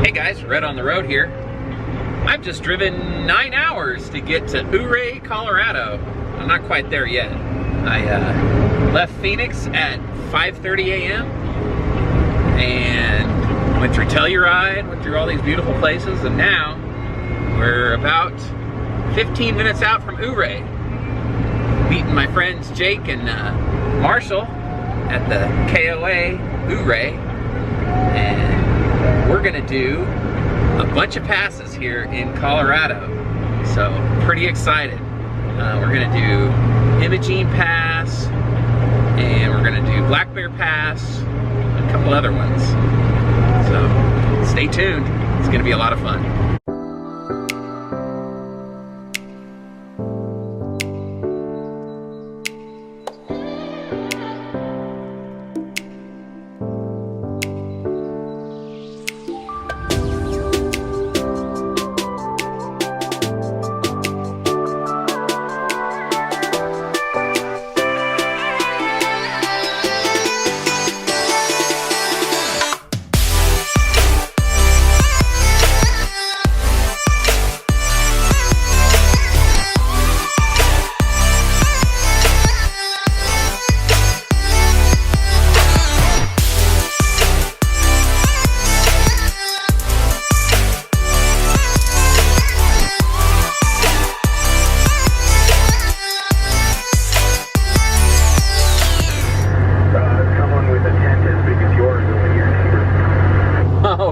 Hey guys, Rhett on the road here. I've just driven 9 hours to get to Ouray, Colorado. I'm not quite there yet. I left Phoenix at 5:30 a.m. and went through Telluride, went through all these beautiful places, and now we're about 15 minutes out from Ouray. Meeting my friends Jake and Marshall at the KOA Ouray, and we're gonna do a bunch of passes here in Colorado. So pretty excited. We're gonna do Imogene Pass, and we're gonna do Black Bear Pass, and a couple other ones. So stay tuned. It's gonna be a lot of fun.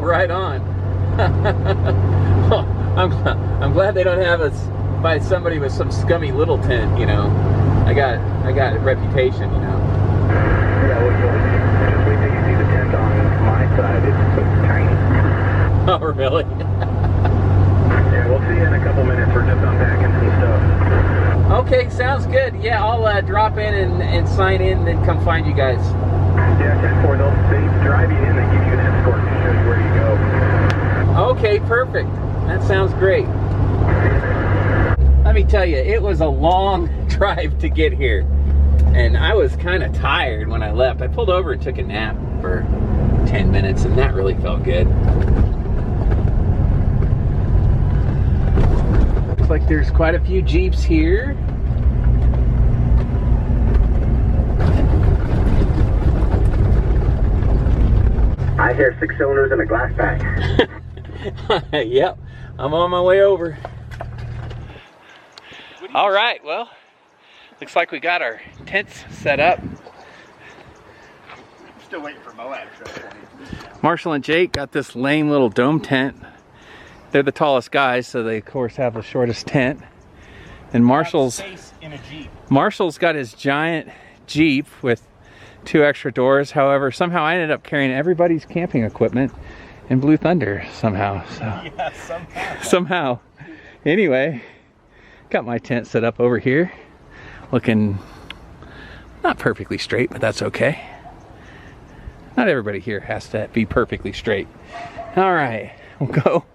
Right on. Well, I'm glad they don't have us by somebody with some scummy little tent, you know. I got a reputation, you know. Yeah, well, just wait till you see the tent on my side. It's so tiny. Oh, really? Yeah, we'll see you in a couple minutes. We're just unpacking some stuff. Okay, sounds good. Yeah, I'll drop in and sign in and then come find you guys. Yeah, 10-4, they drive you in, they give you an escort to show you where you go. Okay, perfect. That sounds great. Let me tell you, it was a long drive to get here. And I was kind of tired when I left. I pulled over and took a nap for 10 minutes, and that really felt good. Looks like there's quite a few Jeeps here. I hear 6 cylinders and a glass pack. Yep, I'm on my way over. All right, well, looks like we got our tents set up. I'm still waiting for Moab. Marshall and Jake got this lame little dome tent. They're the tallest guys, so they of course have the shortest tent. And Marshall's got his giant Jeep with 2 extra doors. However, somehow I ended up carrying everybody's camping equipment in Bluethunder somehow. So Yeah, somehow. Anyway, got my tent set up over here, looking not perfectly straight, but that's okay. Not everybody here has to be perfectly straight. All right, we'll go.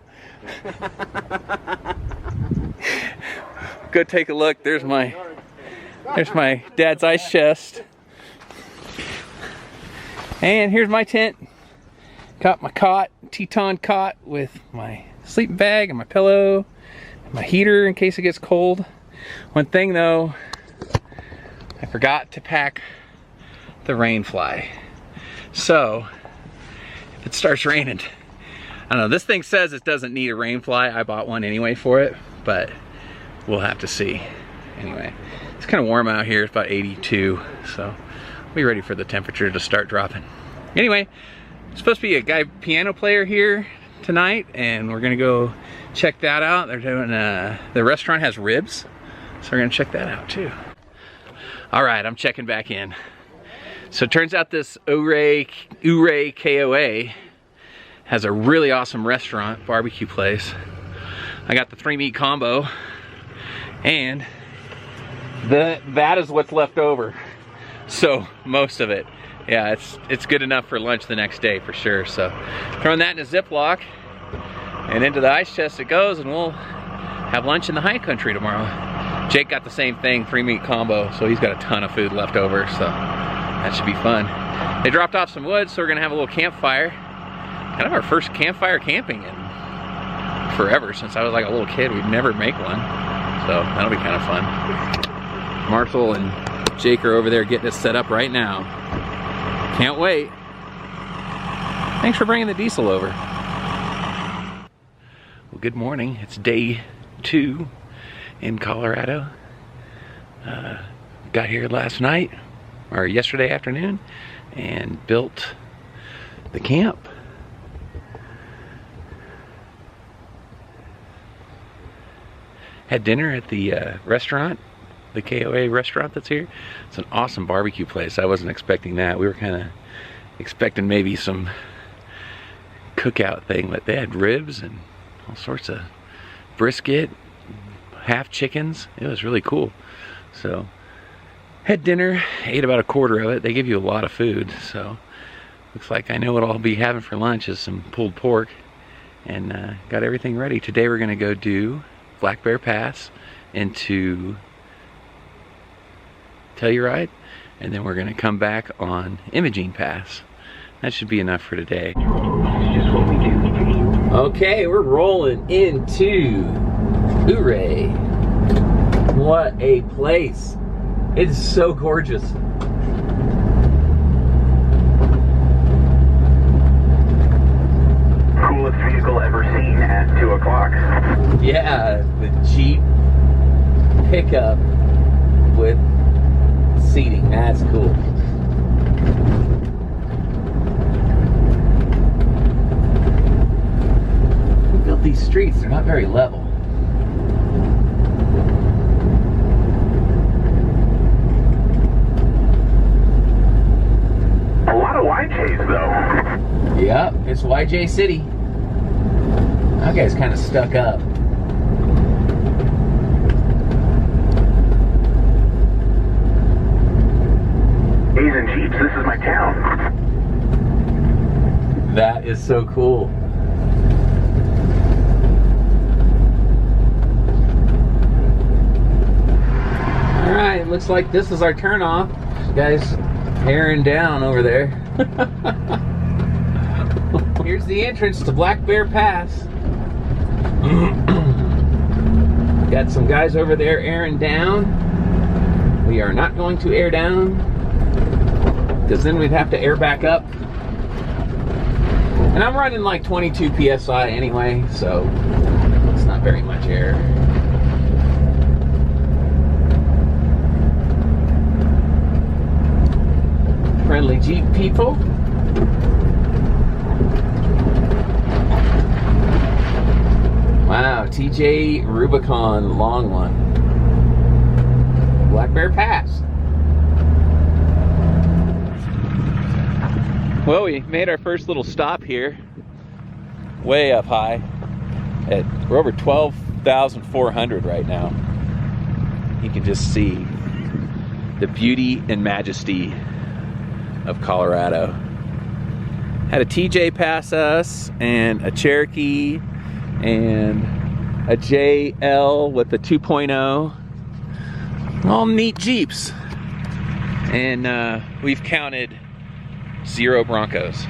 Go take a look. There's my dad's ice chest. And here's my tent. Got my cot, Teton cot with my sleeping bag and my pillow, and my heater in case it gets cold. One thing though, I forgot to pack the rain fly. So, if it starts raining, I don't know, this thing says it doesn't need a rain fly. I bought one anyway for it, but we'll have to see. Anyway, it's kind of warm out here. It's about 82, so be ready for the temperature to start dropping. Anyway, there's supposed to be a guy piano player here tonight, and we're gonna go check that out. They're doing the restaurant has ribs, so we're gonna check that out too. All right, I'm checking back in. So it turns out this Ouray KOA has a really awesome restaurant, barbecue place. I got the 3-meat combo, and that is what's left over. So most of it, yeah, it's good enough for lunch the next day for sure. So throwing that in a Ziploc and into the ice chest it goes, and we'll have lunch in the high country tomorrow. Jake got the same thing, 3-meat combo, so he's got a ton of food left over, so that should be fun. They dropped off some wood, so we're gonna have a little campfire. kind of our first campfire camping in forever. Since I was like a little kid, we'd never make one. So that'll be kind of fun. Marshall and Jake are over there getting us set up right now. Can't wait. Thanks for bringing the diesel over. Well, good morning. It's day 2 in Colorado. Got here last night, or yesterday afternoon, and built the camp. Had dinner at the restaurant, the KOA restaurant that's here. It's an awesome barbecue place. I wasn't expecting that. We were kind of expecting maybe some cookout thing, but they had ribs and all sorts of brisket, half chickens. It was really cool. So had dinner, ate about a quarter of it. They give you a lot of food, so looks like I know what I'll be having for lunch is some pulled pork, and got everything ready. Today we're gonna go do Black Bear Pass into Telluride, and then we're gonna come back on Imogene Pass. That should be enough for today. Just what we do. Okay, we're rolling into Ouray. What a place. It's so gorgeous. Coolest vehicle ever seen at 2 o'clock. Yeah, the Jeep pickup with seating. That's cool. We built these streets, they're not very level. A lot of YJs though. Yep, it's YJ City. That guy's kind of stuck up. A's and Jeeps, this is my town. That is so cool. Alright, looks like this is our turnoff. This guy's tearing down over there. Here's the entrance to Black Bear Pass. Got some guys over there airing down. We are not going to air down, because then we'd have to air back up. And I'm running like 22 PSI anyway, so it's not very much air. Friendly Jeep people. Wow, TJ Rubicon long one. Black Bear Pass. Well, we made our first little stop here, way up high. We're over 12,400 right now. You can just see the beauty and majesty of Colorado. Had a TJ pass us, and a Cherokee, and a JL with the 2.0. All neat Jeeps. And we've counted 0 Broncos.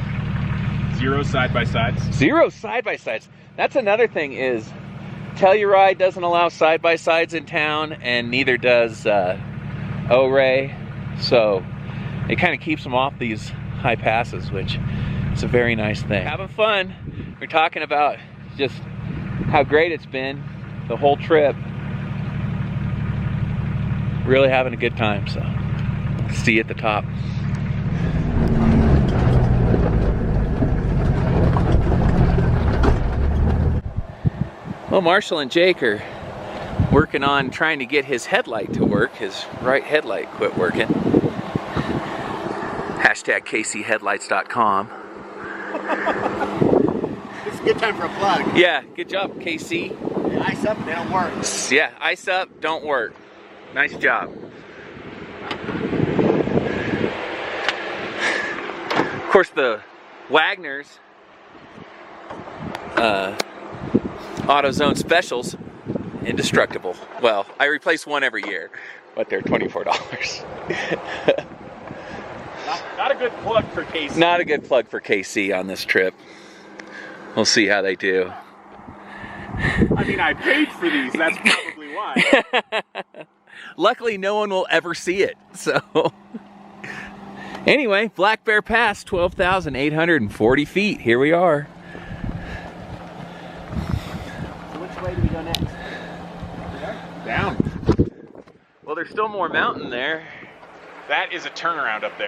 0 side-by-sides? 0 side-by-sides. That's another thing is Telluride doesn't allow side-by-sides in town, and neither does Ouray. So it kind of keeps them off these high passes, which is a very nice thing. Having fun. We're talking about just how great it's been the whole trip. Really having a good time, so see you at the top. Well, Marshall and Jake are working on trying to get his headlight to work. His right headlight quit working. #KCHeadlights.com. It's a good time for a plug. Yeah, good job, KC. Yeah, ice up and they don't work. Yeah, ice up, don't work. Nice job. Of course, the Wagner's AutoZone specials, indestructible. Well, I replace one every year, but they're $24. Not a good plug for KC. Not a good plug for KC on this trip. We'll see how they do. I mean, I paid for these. That's probably why. Luckily, no one will ever see it. So, anyway, Black Bear Pass, 12,840 feet. Here we are. So which way do we go next? Down. Well, there's still more mountain there. That is a turnaround up there.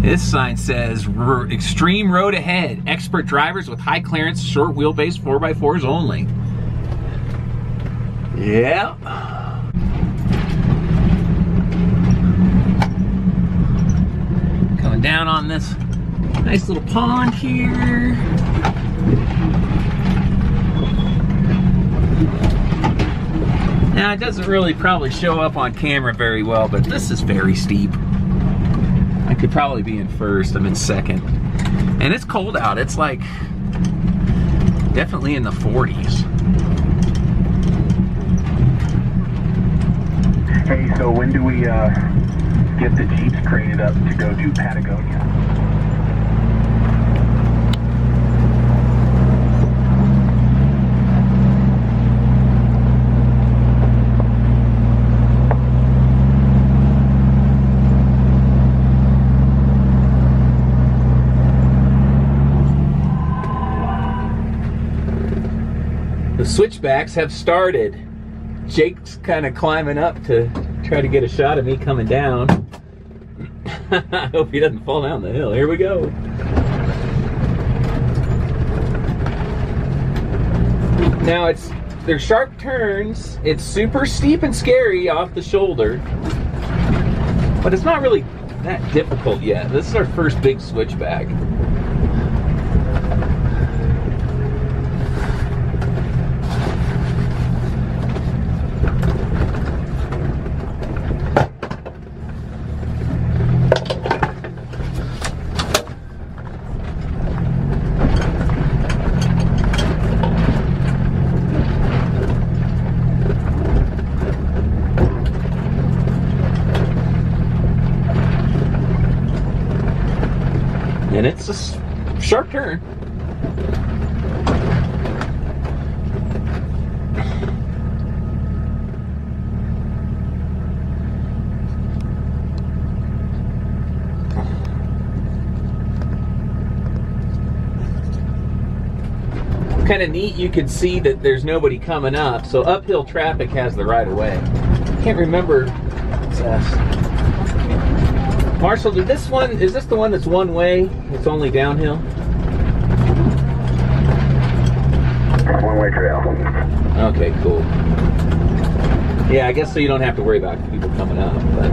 This sign says, extreme road ahead. Expert drivers with high clearance, short wheelbase 4x4s only. Yeah. Coming down on this nice little pond here. Now, it doesn't really probably show up on camera very well, but this is very steep. I could probably be in first. I'm in second. And it's cold out. It's like definitely in the 40s. Hey, so when do we get the Jeeps crated up to go to Patagonia? The switchbacks have started. Jake's kind of climbing up to try to get a shot of me coming down. I hope he doesn't fall down the hill. Here we go. Now they're sharp turns. It's super steep and scary off the shoulder, but it's not really that difficult yet. This is our first big switchback. And it's a sharp turn. Kind of neat, you can see that there's nobody coming up, so uphill traffic has the right of way. Can't remember. Marshall, did this one, is this the one that's one way? It's only downhill? One-way trail. Okay, cool. Yeah, I guess so you don't have to worry about people coming up, but...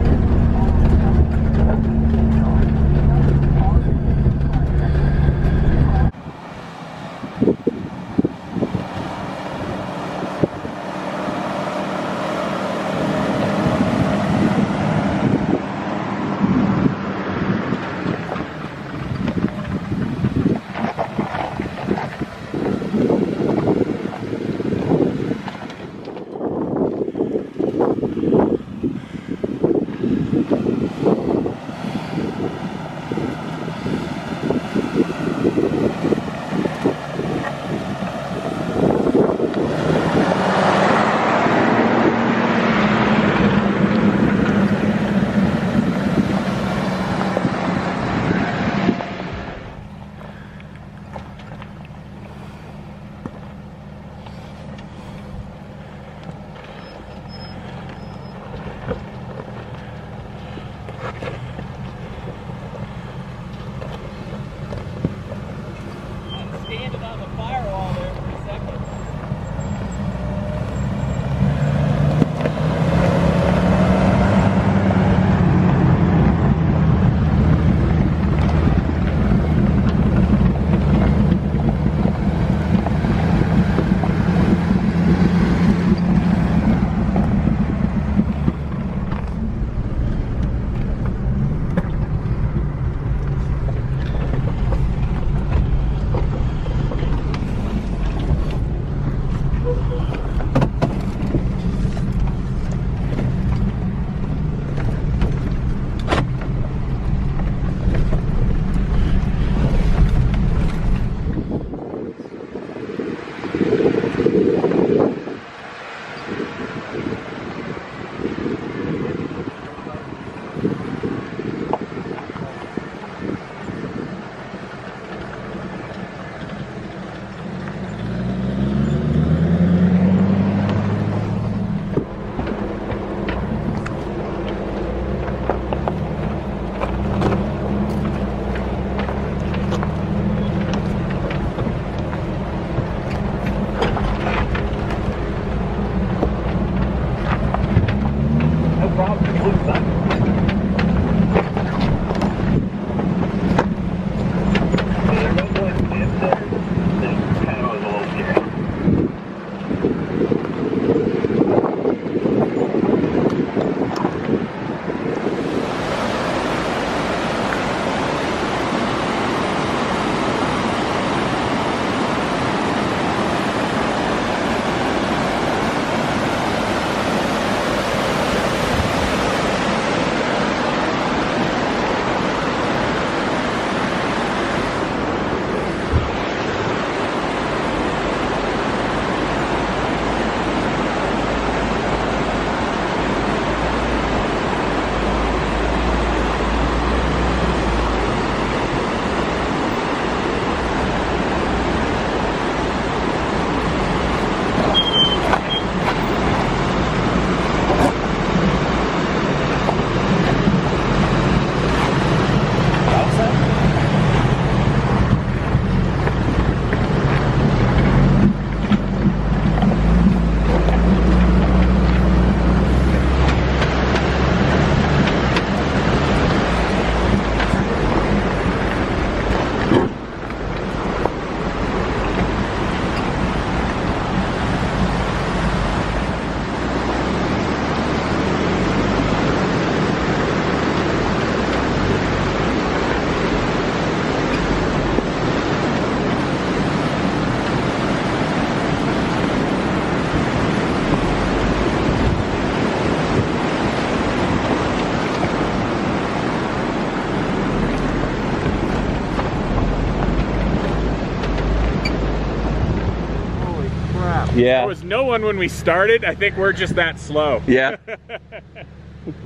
Yeah. Yeah. There was no one when we started. I think we're just that slow. Yeah.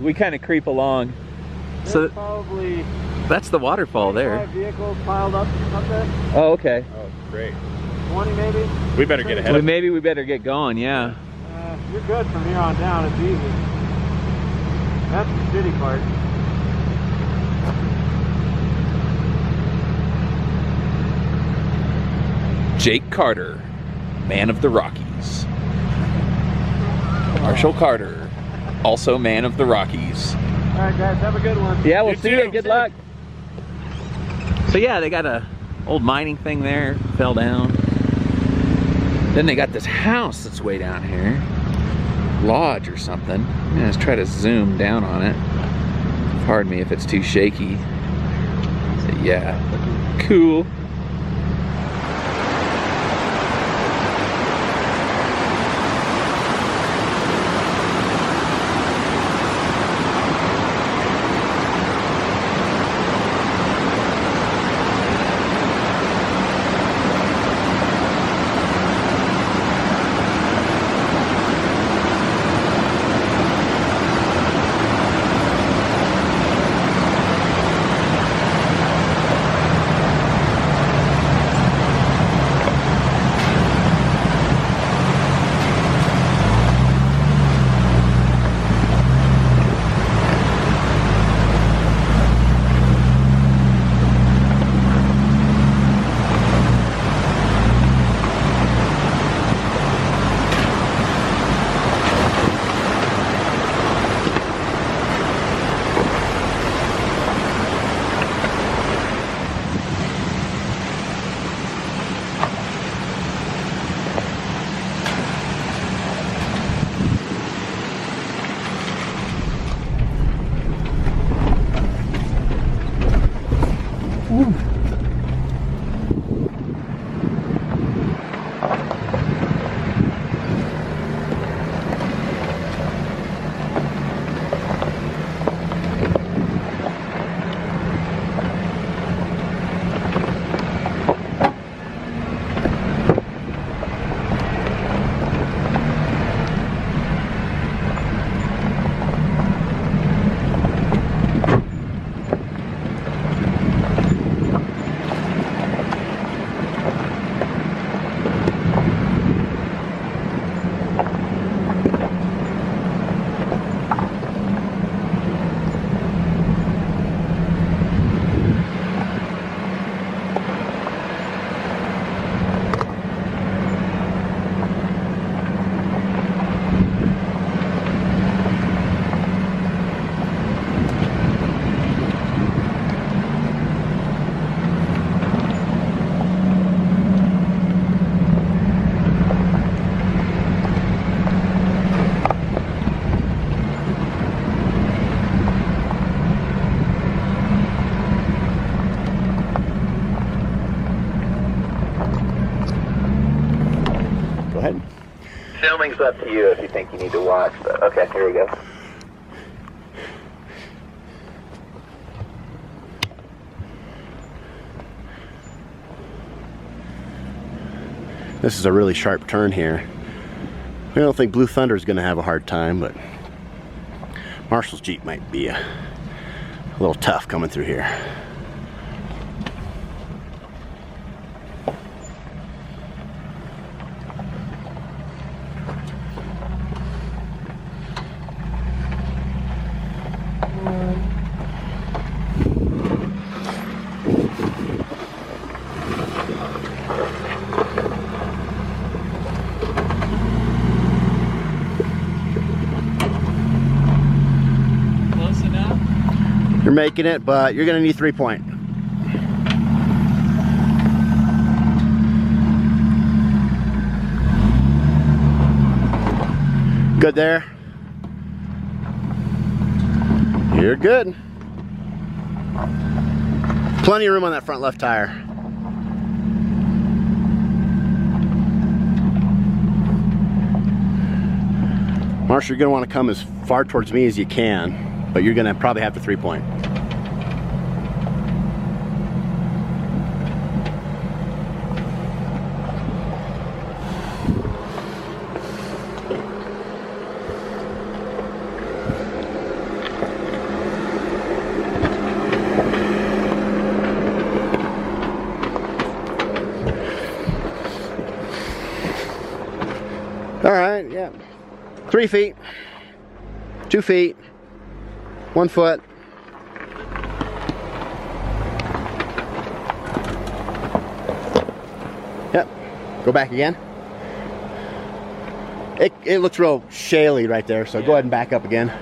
We kind of creep along. So probably that's the waterfall there. 5 vehicles piled up there. Oh, okay. Oh, great. 20 maybe? We better get ahead of them. Maybe we better get going, yeah. You're good from here on down, it's easy. That's the shitty part. Jake Carter, man of the Rockies. Marshall Carter, also man of the Rockies. Alright guys, have a good one. Yeah, we'll You see too. you. Good luck. So yeah, they got a old mining thing there, fell down. Then they got this house that's way down here. Lodge or something. I'm gonna try to zoom down on it. Pardon me if it's too shaky. So yeah, cool. Filming's up to you if you think you need to watch, but okay, here we go. This is a really sharp turn here. I don't think Bluethunder is going to have a hard time, but Marshall's Jeep might be a little tough coming through here. You're making it, but you're gonna need 3-point. Good there. You're good. Plenty of room on that front left tire. Marshall, you're gonna want to come as far towards me as you can, but you're gonna probably have to 3-point. All right, yeah. 3 feet, 2 feet, 1 foot. Yep. Go back again. It looks real shaly right there, so go ahead and back up again.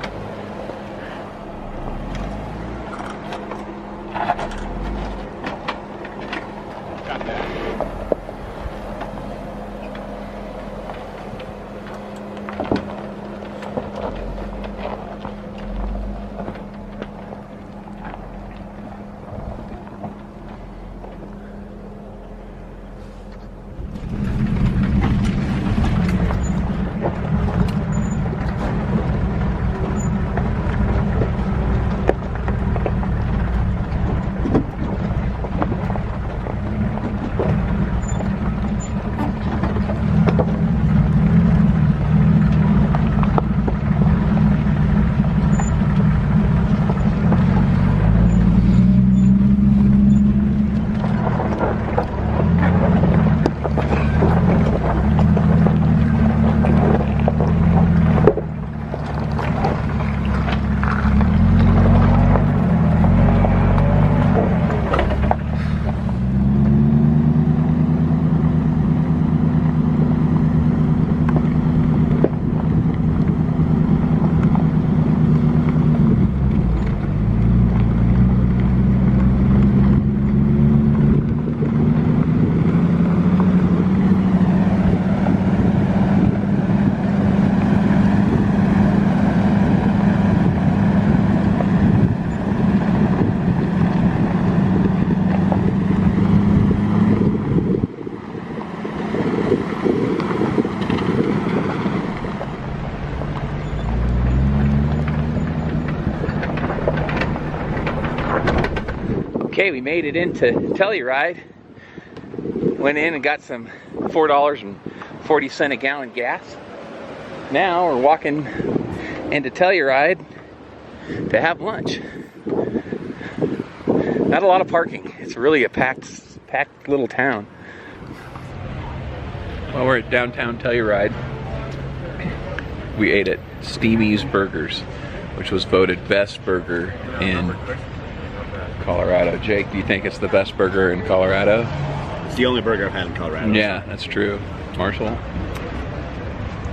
Okay, we made it into Telluride. Went in and got some $4.40 a gallon gas. Now we're walking into Telluride to have lunch. Not a lot of parking. It's really a packed little town. Well, we're at downtown Telluride. We ate at Steamy's Burgers, which was voted best burger in Colorado. Jake, do you think it's the best burger in Colorado? It's the only burger I've had in Colorado. Yeah, that's true. Marshall?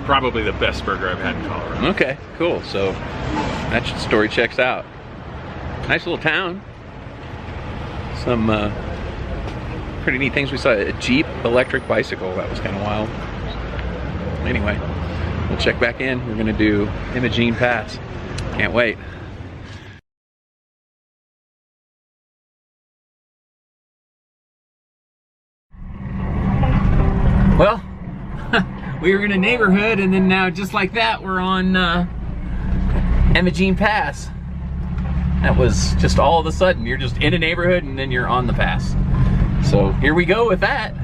Probably the best burger I've had in Colorado. Okay, cool. So that story checks out. Nice little town. Some pretty neat things. We saw a Jeep electric bicycle. That was kind of wild. Anyway, we'll check back in. We're gonna do Imogene Pass. Can't wait. Well, we were in a neighborhood, and then now just like that, we're on Imogene Pass. That was just all of a sudden. You're just in a neighborhood, and then you're on the pass. So here we go with that.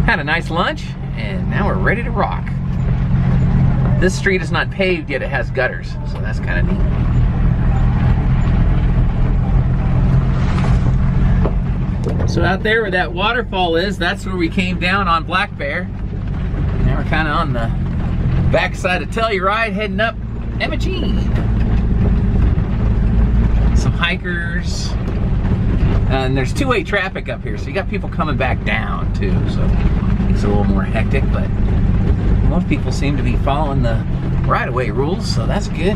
Had a nice lunch, and now we're ready to rock. This street is not paved yet, it has gutters, so that's kind of neat. So out there where that waterfall is, that's where we came down on Black Bear. Now we're kind of on the backside of Telluride, heading up Imogene. Some hikers. And there's two-way traffic up here, so you got people coming back down too, so it's a little more hectic, but most people seem to be following the right-of-way rules, so that's good.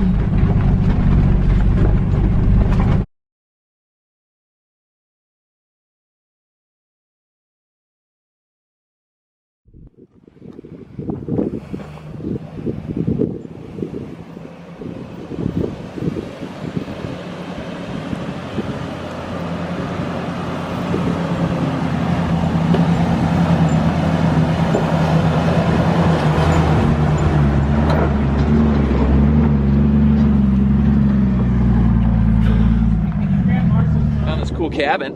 Cool cabin.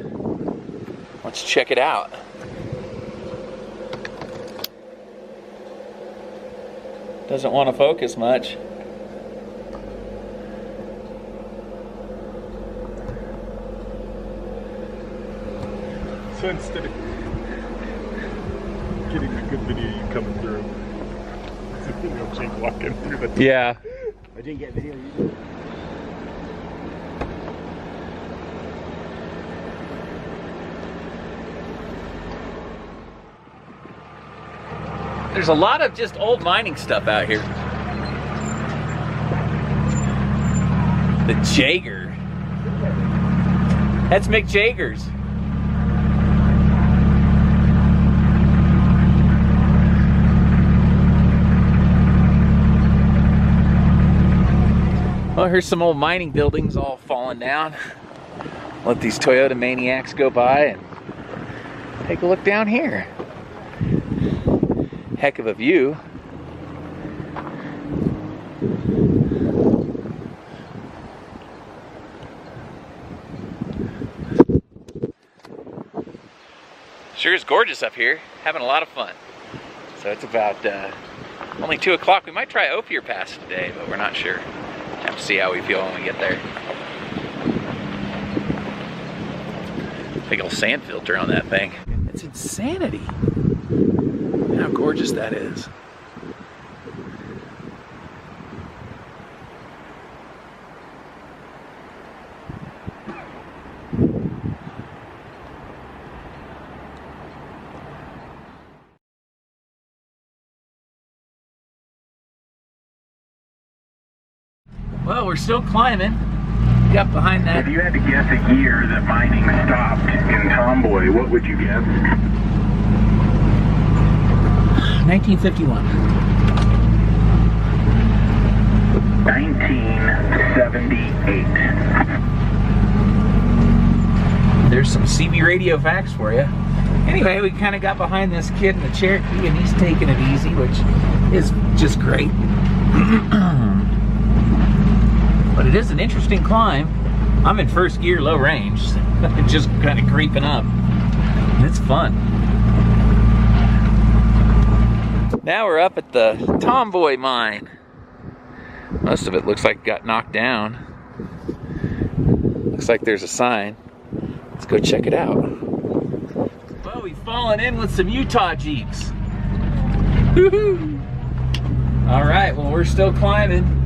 Let's check it out. Doesn't want to focus much. So instead of getting a good video of you coming through, Jake walking through the... Yeah. I didn't get video either. There's a lot of just old mining stuff out here. The Jaeger. That's Mick Jagger's. Well, here's some old mining buildings all falling down. Let these Toyota maniacs go by and take a look down here. Heck of a view. Sure is gorgeous up here. Having a lot of fun. So it's about only 2 o'clock. We might try Ophir Pass today, but we're not sure. Have to see how we feel when we get there. Big old sand filter on that thing. It's insanity. How gorgeous that is. Well, we're still climbing. Got behind that. If you had to guess a year that mining stopped in Tomboy, what would you guess? 1951. 1978. There's some CB radio facts for you. Anyway, we kind of got behind this kid in the Cherokee, and he's taking it easy, which is just great. But it is an interesting climb. I'm in first gear, low range, just kind of creeping up. It's fun. Now we're up at the Tomboy mine. Most of it looks like it got knocked down. Looks like there's a sign. Let's go check it out. Well, we've fallen in with some Utah Jeeps. Woohoo! All right, well, we're still climbing.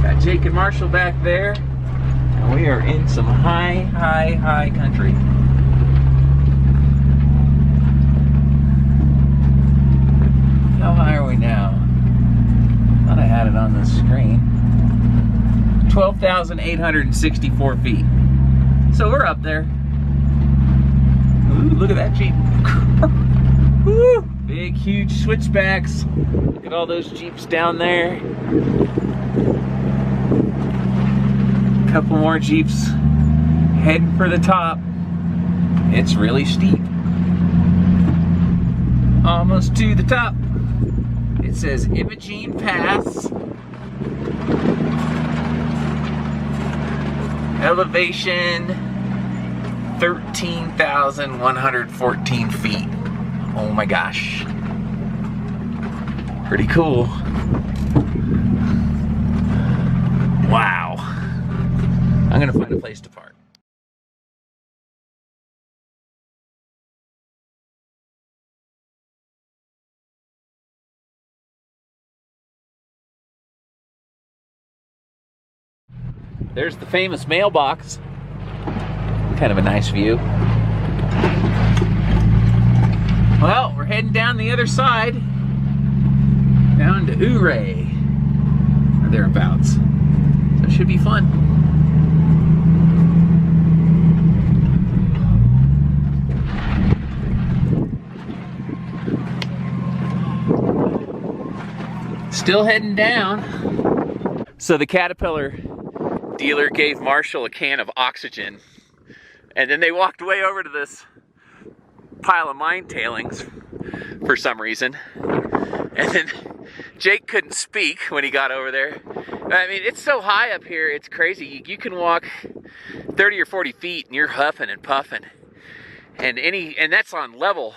Got Jake and Marshall back there. And we are in some high country. How high are we now? Thought I had it on the screen. 12,864 feet. So we're up there. Ooh, look at that Jeep. Woo! Big, huge switchbacks. Look at all those Jeeps down there. Couple more Jeeps heading for the top. It's really steep. Almost to the top. It says Imogene Pass. Elevation 13,114 feet. Oh my gosh. Pretty cool. Wow. I'm gonna find a place to park. There's the famous mailbox. Kind of a nice view. Well, we're heading down the other side. Down to Ouray. Or thereabouts. So it should be fun. Still heading down. So the Caterpillar dealer gave Marshall a can of oxygen, and then they walked way over to this pile of mine tailings for some reason. And then Jake couldn't speak when he got over there. I mean, it's so high up here, it's crazy. You can walk 30 or 40 feet and you're huffing and puffing. And that's on level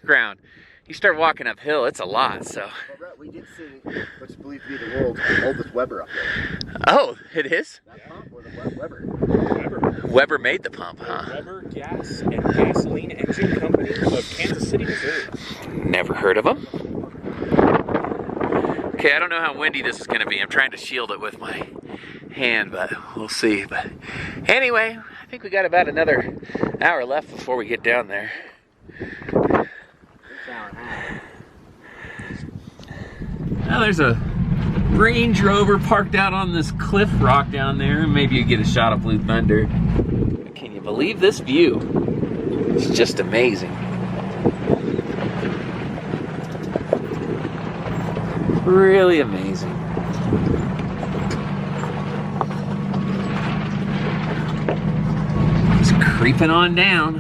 ground. You start walking uphill, it's a lot, so. Well, Rhett, we did see what's believed to be the world's oldest Weber up there. Oh, it is? That pump or the Weber? Weber made the pump, huh? Weber Gas and Gasoline Engine Company of Kansas City, Missouri. Never heard of them. Okay, I don't know how windy this is going to be. I'm trying to shield it with my hand, but we'll see. But anyway, I think we got about another hour left before we get down there. Now there's a Range Rover parked out on this cliff rock down there. Maybe you get a shot of Bluethunder. Can you believe this view? It's just amazing. Really amazing. It's creeping on down.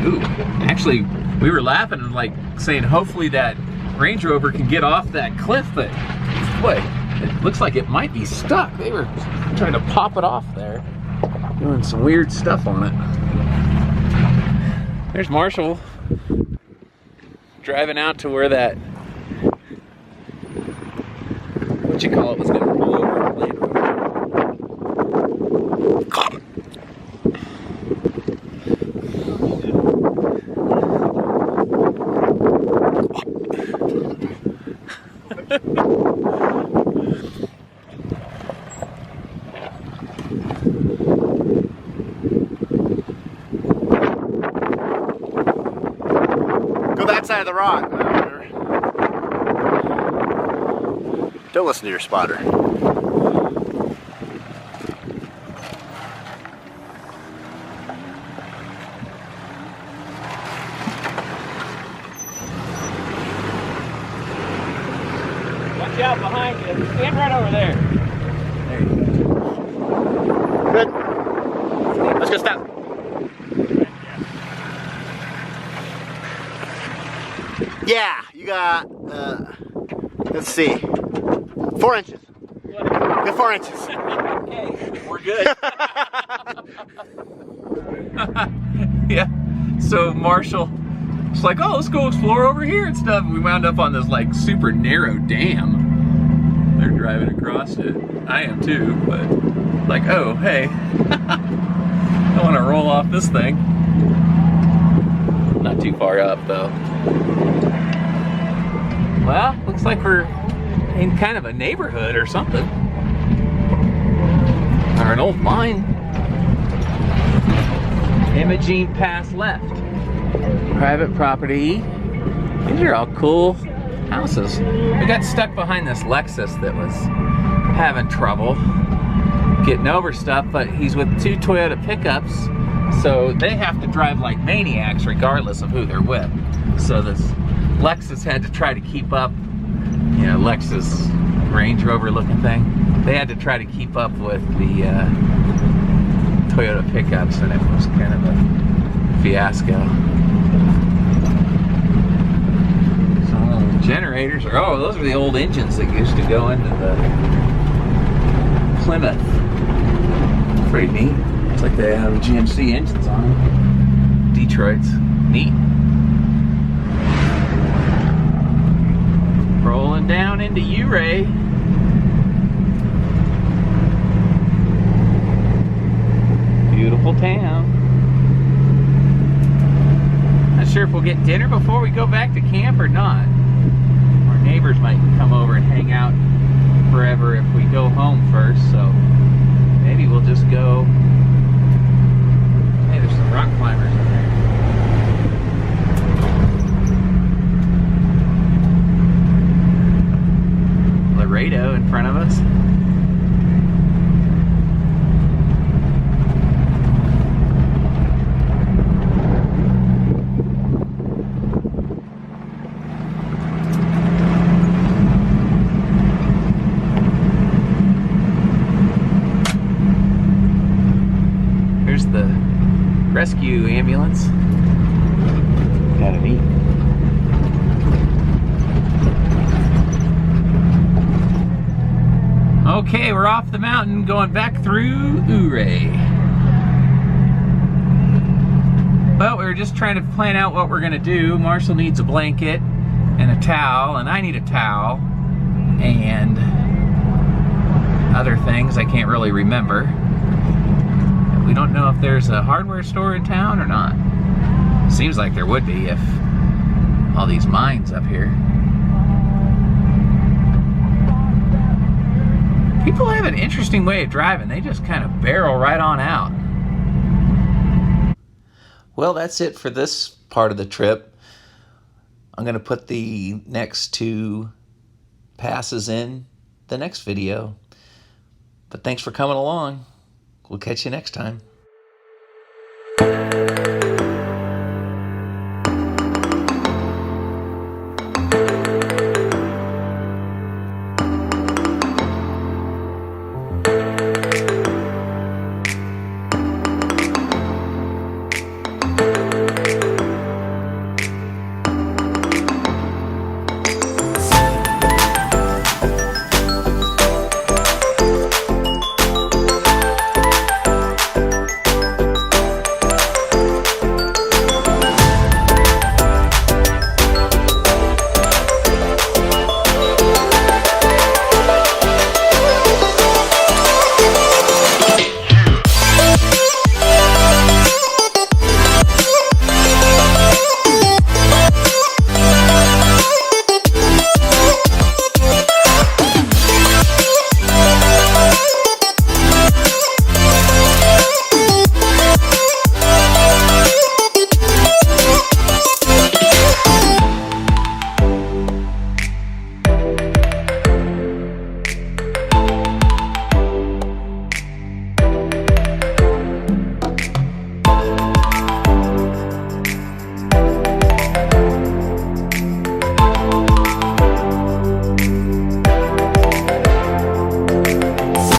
Ooh, actually, we were laughing and like saying hopefully that Range Rover can get off that cliff, but boy, it looks like it might be stuck. They were trying to pop it off there, doing some weird stuff on it. There's Marshall driving out to where that, what you call it, was going to roll over the Land Rover. Go that side of the rock. Don't listen to your spotter. Watch out behind you. Stand right over there. There you go. Good. Let's go stop. Yeah, you got, let's see, 4 inches. Good 4 inches. Okay, we're good. Yeah, so Marshall was like, oh, let's go explore over here and stuff. We wound up on this like super narrow dam. They're driving across it. I am too, but like, oh, hey. I want to roll off this thing. Not too far up though. Well, looks like we're in kind of a neighborhood or something. Or an old mine. Imogene Pass left. Private property. These are all cool houses. We got stuck behind this Lexus that was having trouble getting over stuff, but he's with 2 Toyota pickups, so they have to drive like maniacs regardless of who they're with. So this Lexus had to try to keep up, you know, Lexus Range Rover looking thing. They had to try to keep up with the Toyota pickups, and it was kind of a fiasco. Some generators are, oh, those are the old engines that used to go into the Plymouth. Pretty neat. It's like they have GMC engines on them. Detroit's neat. Rolling down into Ouray. Beautiful town. Not sure if we'll get dinner before we go back to camp or not. Our neighbors might come over and hang out forever if we go home first, so maybe we'll just go. Hey, there's some rock climbers in there. Laredo in front of us. Here's the rescue ambulance. Kind of neat. Okay, we're off the mountain, going back through Ouray. Well, we were just trying to plan out what we're gonna do. Marshall needs a blanket and a towel, and I need a towel, and other things I can't really remember. We don't know if there's a hardware store in town or not. Seems like there would be if all these mines up here. People have an interesting way of driving. They just kind of barrel right on out. Well, that's it for this part of the trip. I'm going to put the next 2 passes in the next video. But thanks for coming along. We'll catch you next time.